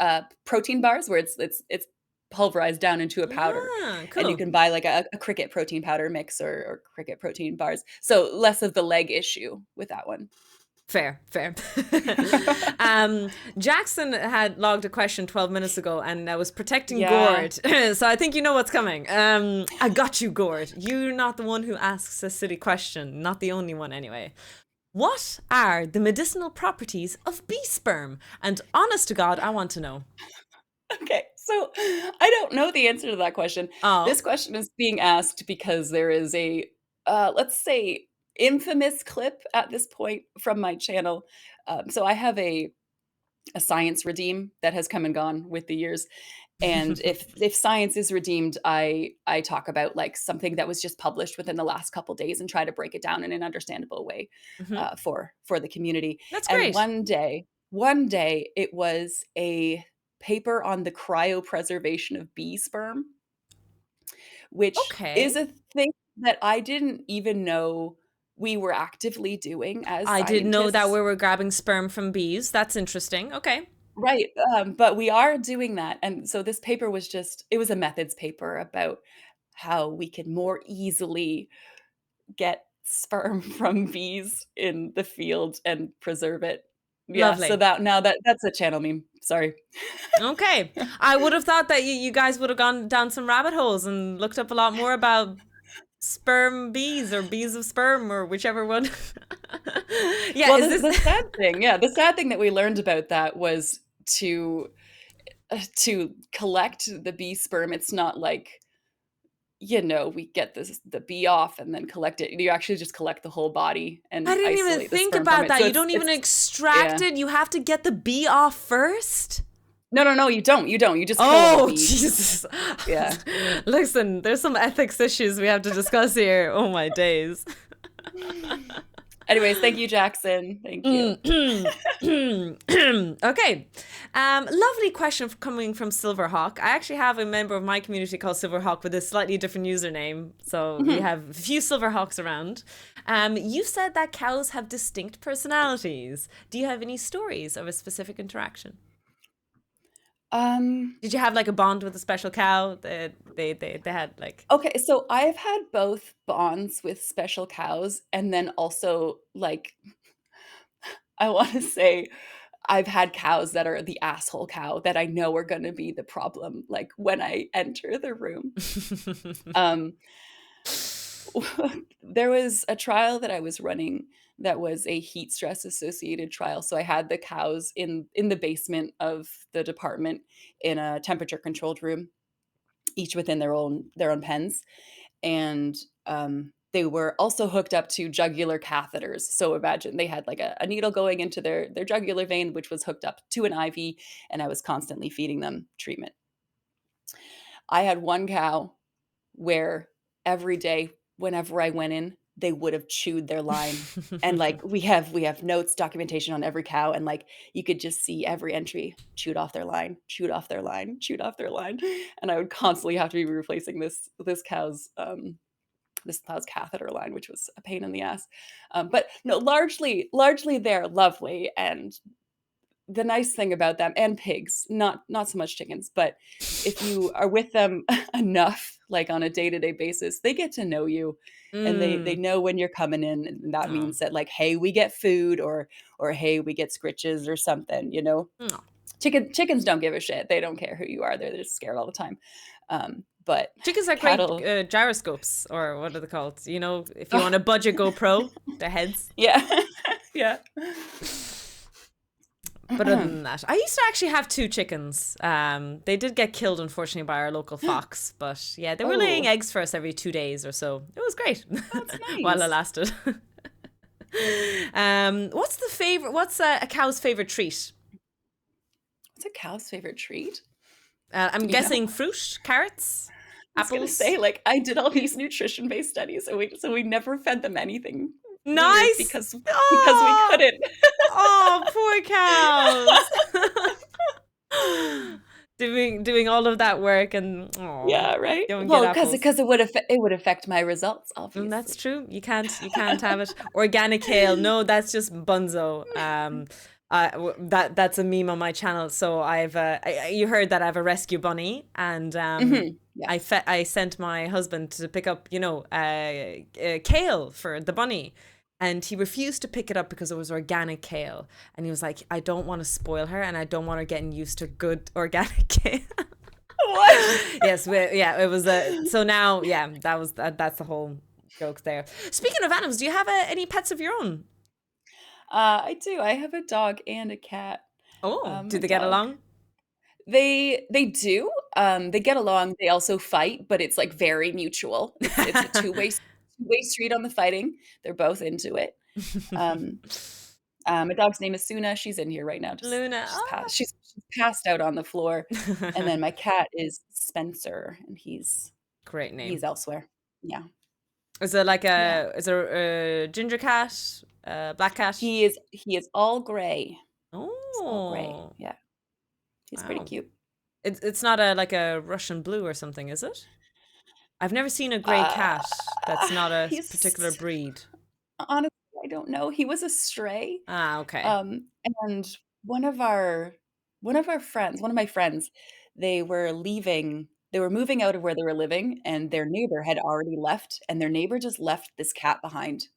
protein bars where it's pulverized down into a powder, Ah, and you cool. can buy like a cricket protein powder mix or cricket protein bars. So less of the leg issue with that one. Fair, fair. um, Jackson had logged a question 12 minutes ago and I was protecting Yeah. Gord. So I think you know what's coming. I got you, Gord. You're not the one who asks a silly question. Not the only one, anyway. What are the medicinal properties of bee sperm? And honest to God, I want to know. Okay. So I don't know the answer to that question. Oh. This question is being asked because there is a let's say infamous clip at this point from my channel. So I have a science redeem that has come and gone with the years. And if science is redeemed, I talk about like something that was just published within the last couple days and try to break it down in an understandable way Mhm. for the community. That's And great. one day it was a paper on the cryopreservation of bee sperm, which is Okay. a thing that I didn't even know we were actively doing as I didn't know that we scientists. were grabbing sperm from bees. That's interesting. Okay. Right, but we are doing that, and so this paper was just it was a methods paper about how we can more easily get sperm from bees in the field and preserve it. Yeah, so Lovely. that now that's a channel meme, sorry. Okay. I would have thought that you guys would have gone down some rabbit holes and looked up a lot more about sperm bees or bees of sperm or whichever one. Yeah, Well, is this the sad thing that we learned about that was to collect the bee sperm, it's not like, you know, we get the bee off and then collect it. You actually just collect the whole body I and didn't even isolate the think sperm from about it. that. So You don't even it's extract yeah. it. You have to get the bee off first. No, no, no, you don't. You just kill the Oh, bee. Jesus. Yeah. Listen, there's some ethics issues we have to discuss here. Oh, my days. Anyways, thank you, Jackson. Thank you. Okay. Lovely question coming from Silverhawk. I actually have a member of my community called Silverhawk with a slightly different username. So we Mhm. have a few Silverhawks around. You said that cows have distinct personalities. Do you have any stories of a specific interaction? Um, Did you have like a bond with a special cow that they had like okay, so I've had both bonds with special cows and then also like I want to say I've had cows that are the asshole cow that I know are going to be the problem like when I enter the room. Um there was a trial that I was running that was a heat stress associated trial. So I had the cows in the basement of the department in a temperature controlled room, each within their own pens, and they were also hooked up to jugular catheters. So imagine they had like a needle going into their jugular vein, which was hooked up to an IV, and I was constantly feeding them treatment. I had one cow where every day whenever I went in, they would have chewed their line. And like we have notes, documentation on every cow, and like you could just see every entry chewed off their line, chewed off their line, chewed off their line. And I would constantly have to be replacing this cow's this Plows catheter line, which was a pain in the ass. But no, largely they're lovely, and the nice thing about them, and pigs, not so much chickens, but if you are with them enough, like on a day-to-day basis, they get to know you, and they Mm. know when you're coming in, and that Oh. means that, like, hey, we get food, or hey, we get scritches or something, you know. Oh. Chickens don't give a shit. They don't care who you are. They're just scared all the time. But Chickens are great cattle, gyroscopes, or what are they called? You know, if you want a budget GoPro, their heads. yeah, yeah. But other than that, I used to actually have two chickens. They did get killed, unfortunately, by our local fox. But yeah, they were laying Oh, eggs for us every 2 days or so. It was great that's while it nice. lasted. What's the favorite? What's a cow's favorite treat? What's a cow's favorite treat? I'm You know, guessing fruit, carrots, I was gonna apples. say, like, I did all these nutrition-based studies, so we never fed them anything weird Nice. because we Oh, couldn't. oh, poor cows. Doing all of that work and Yeah, right? don't get Well, because apples. it would affect my results, That's obviously. true. You can't have it. Organic kale. No, that's just bunzo. That's a meme on my channel. So you heard that I have a rescue bunny, and Yeah. I sent my husband to pick up, kale for the bunny. And he refused to pick it up because it was organic kale. And he was like, I don't want to spoil her, and I don't want her getting used to good organic kale. What? Yes, yeah, it was so now, yeah, that's the whole joke there. Speaking of animals, do you have any pets of your own? I do. I have a dog and a cat. Oh, do My they get dog, along? they do. They get along. They also fight, but it's like very mutual. It's a two-way street on the fighting. They're both into it. Um, my dog's name is Suna. She's in here right now. Just Luna. Oh. she's passed out on the floor. And then my cat is Spencer, and Great he's name. elsewhere. Yeah, Is it like yeah. a ginger cat, black cat? He is all gray. He's all gray. Oh, Yeah, he's pretty wow. cute. It's not like a Russian blue or something, is it? I've never seen a gray Uh, cat that's not a particular he's breed. honestly, I don't know. He was a stray. Ah, okay. Um, and one of our one of my friends, they were moving out of where they were living, and their neighbor had already left, and their neighbor just left this cat behind.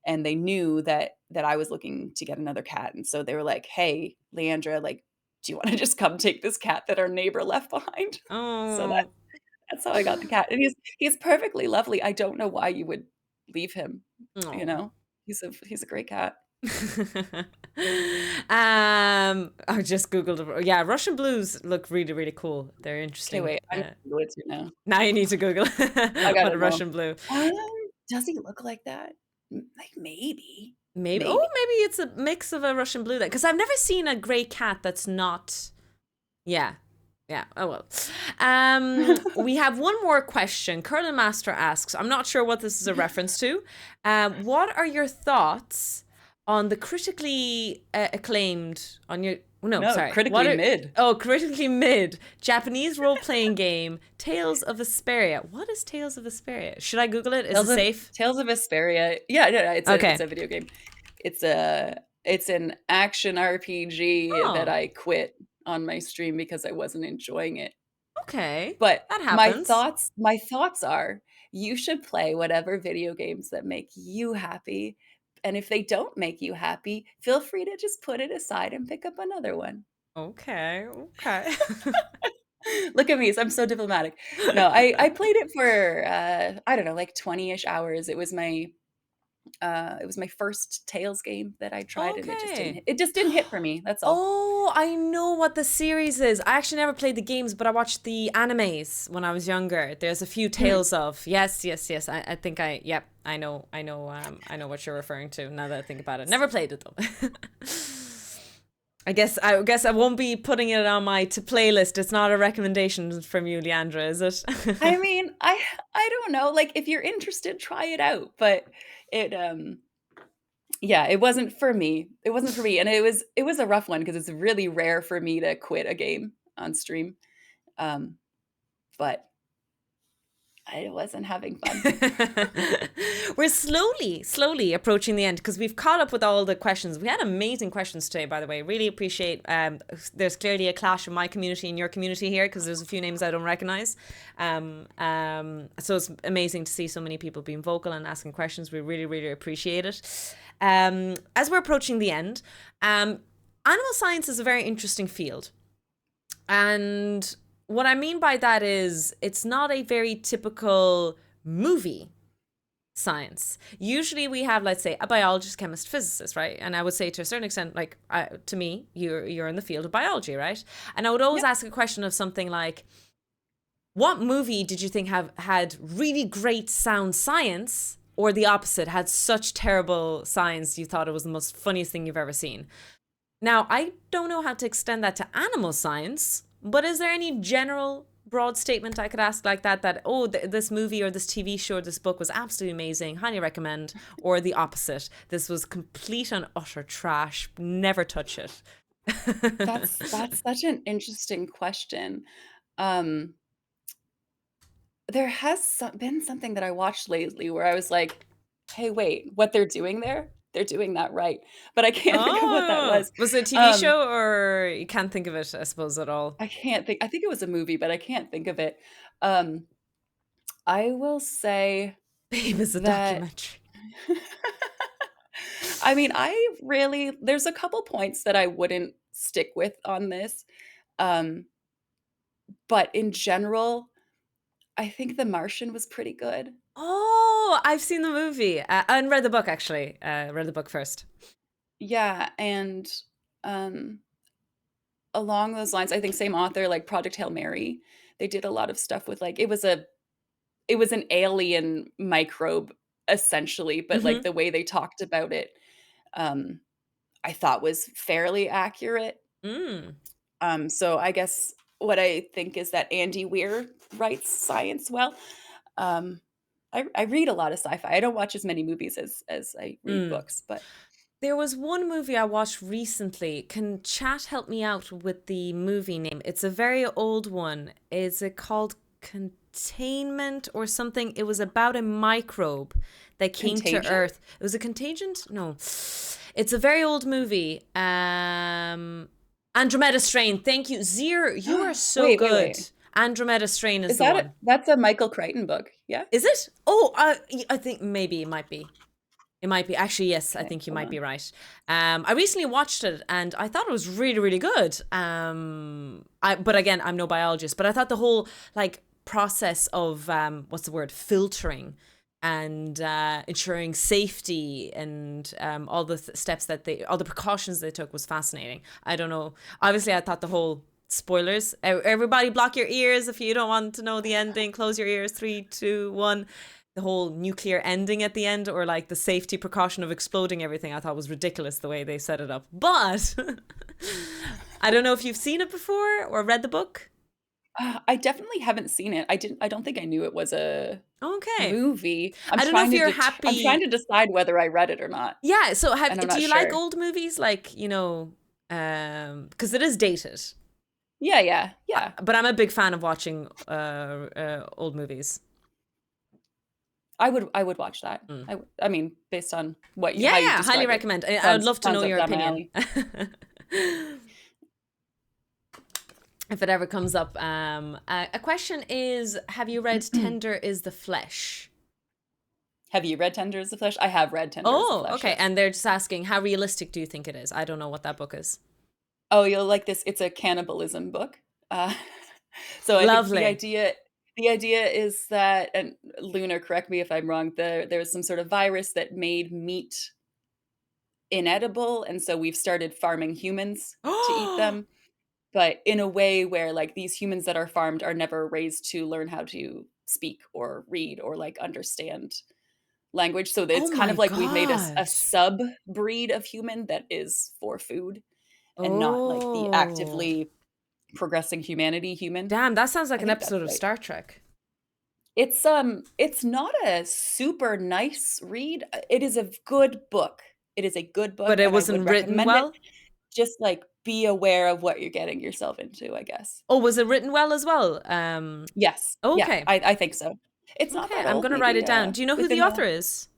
And they knew that I was looking to get another cat, and so they were like, "Hey, Leandra, like, do you wanna just come take this cat that our neighbor left behind?" So Oh, that's how I got the cat, and he's perfectly lovely. I don't know why you would leave him, you oh. know? He's a great cat. I just googled it. Yeah, Russian blues look really, really cool. They're 'Kay, interesting. wait, I'm gonna go to now. Now you need to Google I what gotta a know. Russian blue. Um, does he look like that? Like, maybe. Maybe. Oh, Maybe. maybe it's a mix of a Russian blue. Because I've never seen a gray cat that's not. Yeah. Yeah. Oh well. We have one more question. Curlin Master asks. I'm not sure what this is a reference to. What are your thoughts on the critically acclaimed on your? No, No, sorry. What critically are? mid. Oh, critically mid Japanese role playing game Tales of Vesperia. What is Tales of Vesperia? Should I Google it? Is it Tales of safe? Tales of Vesperia. Yeah, no, no, it's Okay. a video game. It's an action RPG that Oh, I quit on my stream because I wasn't enjoying it. okay. But That my happens. thoughts my thoughts are, you should play whatever video games that make you happy, and if they don't make you happy, feel free to just put it aside and pick up another one. Okay. Okay. Look at me, I'm so diplomatic. No, I played it for, I don't know, like 20-ish hours. It was my first Tales game that I tried, and Okay. it just didn't hit for me, that's all. Oh, I know what the series is. I actually never played the games, but I watched the animes when I was younger. There's a few Mhm. tales of. Yes, yes, yes. I think yep, I know what you're referring to now that I think about it. Never played it though. I guess I won't be putting it on my to playlist. It's not a recommendation from you, Leandra, is it? I mean, I don't know, like, if you're interested, try it out, but it, yeah, it wasn't for me. It wasn't for me, and it was a rough one because it's really rare for me to quit a game on stream, um, but I wasn't having fun. We're slowly approaching the end because we've caught up with all the questions. We had amazing questions today, by the way. Really appreciate. There's clearly a clash in my community and your community here because there's a few names I don't recognize. So it's amazing to see so many people being vocal and asking questions. We really appreciate it. As we're approaching the end, animal science is a very interesting field, and what I mean by that is it's not a very typical movie science. Usually we have, let's say, a biologist, chemist, physicist, right? And I would say to a certain extent, like to me, you're in the field of biology, right? And I would always ask a question of something like, what movie did you think had really great sound science, or the opposite, had such terrible science you thought it was the most funniest thing you've ever seen? Now, I don't know how to extend that to animal science, but is there any general broad statement I could ask like that, oh, this movie or this TV show or this book was absolutely amazing, highly recommend, or the opposite, this was complete and utter trash, never touch it? That's such an interesting question. Um, there has been something that I watched lately where I was like, "Hey, wait, what they're doing there? They're doing that right." But I can't think of what that Oh, was. was it a TV Um, show or you can't think of it, I suppose, at all? I can't think. I think it was a movie, but I can't think of it. Um, I will say Babe is a that documentary. I mean, there's a couple points that I wouldn't stick with on this. Um, but in general, I think The Martian was pretty good. Oh, I've seen the movie and read the book, actually. Read the book first. Yeah, and um, along those lines, I think same author, like Project Hail Mary, they did a lot of stuff with like it was an alien microbe essentially, but like Mm-hmm. the way they talked about it, um, I thought was fairly accurate. Mm. So I guess what I think is that Andy Weir writes science well. Um, I read a lot of sci-fi. I don't watch as many movies as I read Mm. books, but There was one movie I watched recently. Can chat help me out with the movie name? It's a very old one. Is it called Containment or something? It was about a microbe that came to Contagion? Earth. It was a Contagion? No. It's a very old movie. Andromeda Strain. Thank you. Zir, you are so good. Wait. Andromeda Strain is Is the that one. that's a Michael Crichton book? Yeah? Is it? Oh, I think maybe it might be. It might be. Actually, yes, I Okay, think you hold might be on. right. I recently watched it and I thought it was really good. But again, I'm no biologist, but I thought the whole like process of what's the word, filtering and ensuring safety and all the steps that all the precautions they took was fascinating. I don't know. Obviously, I thought the whole spoilers. Everybody, block your ears if you don't want to know the ending. Close your ears. 3, 2, 1. The whole nuclear ending at the end, or like the safety precaution of exploding everything, I thought was ridiculous the way they set it up. But I don't know if you've seen it before or read the book. I definitely haven't seen it. I don't think I knew it was a Okay. movie. I don't know if you're I'm trying happy. to decide whether I read it or not, Yeah. So and I'm do not you like sure. old movies? Like, because it is dated. Yeah. But I'm a big fan of watching old movies. I would watch that. Mm. I mean, based on Yeah, how you've yeah, highly described it, recommend. I would love to know sounds up your down my opinion. alley. If it ever comes up. A question is, have you read Tender is the Flesh? Have you read Tender is the Flesh? I have read Tender is the Oh, Flesh, okay. yes. And they're just asking, how realistic do you think it is? I don't know what that book is. Oh, you'll like this. It's a cannibalism book. Uh, so I think Lovely. the idea is that, and Luna, correct me if I'm wrong, there was some sort of virus that made meat inedible, and so we've started farming humans to eat them, but in a way where like these humans that are farmed are never raised to learn how to speak or read or like understand language. So that Oh it's kind my of like we've made a God. sub breed of human that is for food and not like the Oh, actively progressing humanity human. damn. That sounds like I an think that's episode of right. Star Trek. It's not a super nice read. It is a good book. It is a good book But it and I would wasn't written recommend it. well. Just like be aware of what you're getting yourself into, I guess. Oh, was it written well as well? Yes. Yeah, Okay. I think so. It's not Okay, that I'm old. going to write Maybe it down. Do you know who within the the. author is?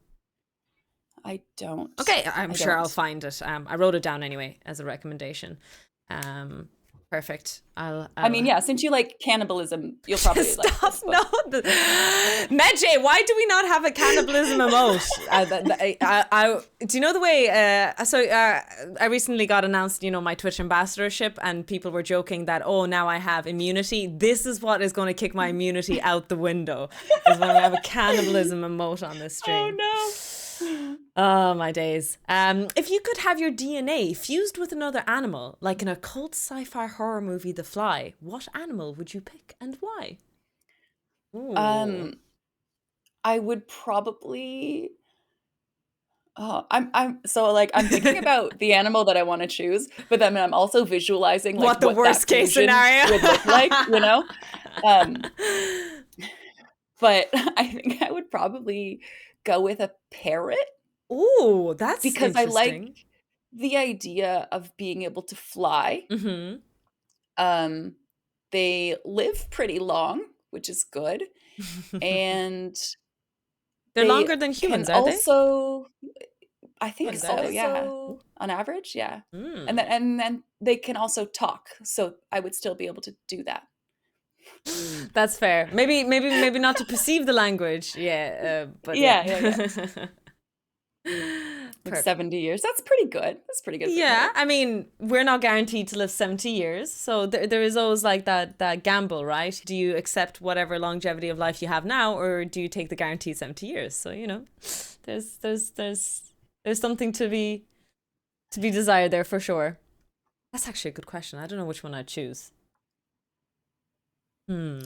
I don't. Okay, I'm I sure I'll don't. find it. I wrote it down anyway as a recommendation. Um, Perfect. I mean, I'll yeah. Since you like cannibalism, you'll probably like stop. this No, book. Medjay, why do we not have a cannibalism emote? Do you know the way? I recently got announced, my Twitch ambassadorship, and people were joking that, oh, now I have immunity. This is what is going to kick my immunity out the window, is when we have a cannibalism emote on this stream. Oh no. Oh, my days. If you could have your DNA fused with another animal, like in a cult sci-fi horror movie, The Fly, what animal would you pick and why? Ooh. Um, I would probably. Oh, I'm so like I'm thinking about the animal that I want to choose, but then I'm also visualizing like What the what worst that case fusion scenario? would look like, Um, but I think I would probably go with a parrot Ooh, that's because I like interesting. the idea of being able to fly. Mm-hmm. Um, they live pretty long, which is good, and They're they longer than can humans, are they? also. I think Humans, are so, they? yeah. On average, yeah. And Mm. then they can also talk, so I would still be able to do that. That's fair. Maybe not to perceive the language. Yeah, but Yeah, yeah, yeah. yeah. Like Perfect. 70 years. That's pretty good. That's pretty good for Yeah, parrots. I mean, we're not guaranteed to live 70 years. So there is always like that gamble, right? Do you accept whatever longevity of life you have now, or do you take the guaranteed 70 years? So, there's something to be desired there for sure. That's actually a good question. I don't know which one I'd choose.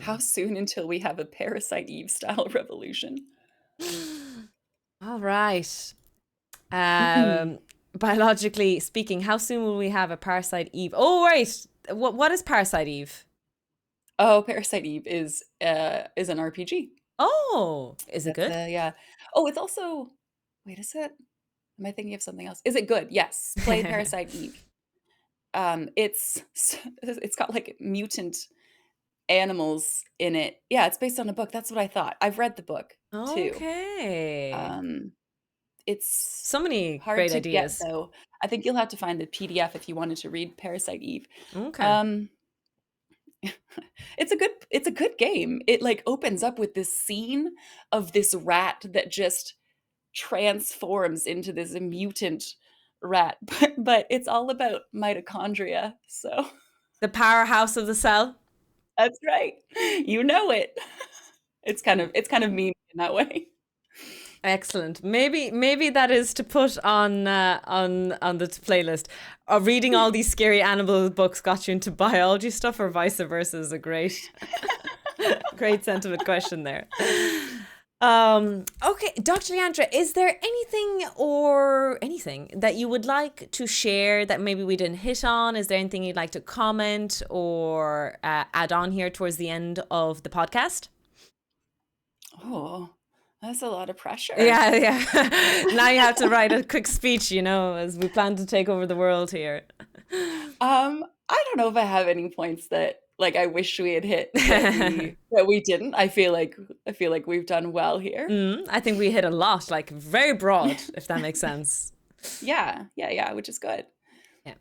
How soon until we have a Parasite Eve style revolution? All right. Biologically speaking, how soon will we have a Parasite Eve? Oh, right. What is Parasite Eve? Oh, Parasite Eve is an RPG. Oh, is it That's good? yeah. Oh, it's also wait, is it? Am I thinking of something else? Is it good? Yes. Play Parasite Eve. It's got like mutant animals in it. Yeah, it's based on a book. That's what I thought. I've read the book too. Okay. Um, it's So many hard great to get ideas. though. I think you'll have to find the PDF if you wanted to read Parasite Eve. Okay. Um, it's a good game. It like opens up with this scene of this rat that just transforms into this mutant rat, but it's all about mitochondria. So The powerhouse of the cell. that's right. You know it. It's kind of mean in that way. Excellent. Maybe that is to put on the playlist. Reading all these scary animal books got you into biology stuff, or vice versa, is a great sentiment question there. Okay, Dr. Leandra, is there anything that you would like to share that maybe we didn't hit on? Is there anything you'd like to comment or add on here towards the end of the podcast? Oh, that's a lot of pressure. Yeah, yeah. Now you have to write a quick speech, as we plan to take over the world here. I don't know if I have any points that like I wish we had hit that we didn't. I feel like we've done well here. I think we hit a lot, like very broad, if that makes sense. Yeah, which is good. Yeah.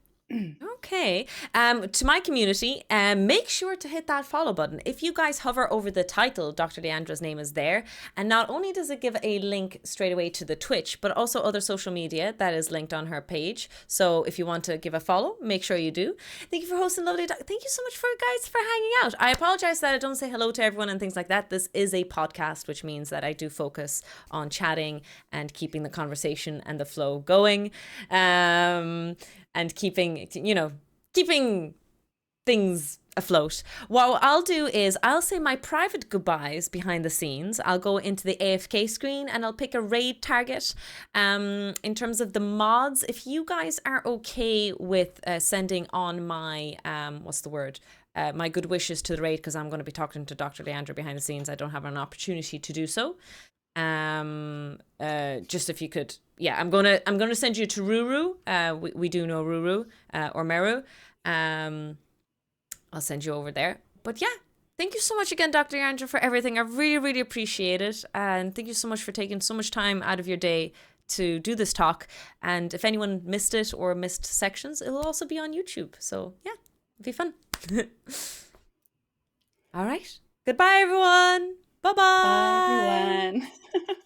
Okay. To my community, make sure to hit that follow button. If you guys hover over the title, Dr. Leandra's name is there. And not only does it give a link straight away to the Twitch, but also other social media that is linked on her page. So if you want to give a follow, make sure you do. Thank you for hosting lovely. Thank you so much for hanging out. I apologize that I don't say hello to everyone and things like that. This is a podcast, which means that I do focus on chatting and keeping the conversation and the flow going. And keeping things afloat. What I'll do is I'll say my private goodbyes behind the scenes. I'll go into the AFK screen and I'll pick a raid target. In terms of the mods, if you guys are okay with sending on my my good wishes to the raid, because I'm going to be talking to Dr. Leandra behind the scenes. I don't have an opportunity to do so. Just if you could, yeah, I'm gonna send you to Ruru. We do know Ruru or Meru. I'll send you over there. But yeah, Thank you so much again, Dr. Leandra, for everything. I really, really appreciate it. And thank you so much for taking so much time out of your day to do this talk. And if anyone missed it or missed sections, it'll also be on YouTube. So yeah, it'll be fun. All right. Goodbye, everyone. Bye-bye. Bye, everyone.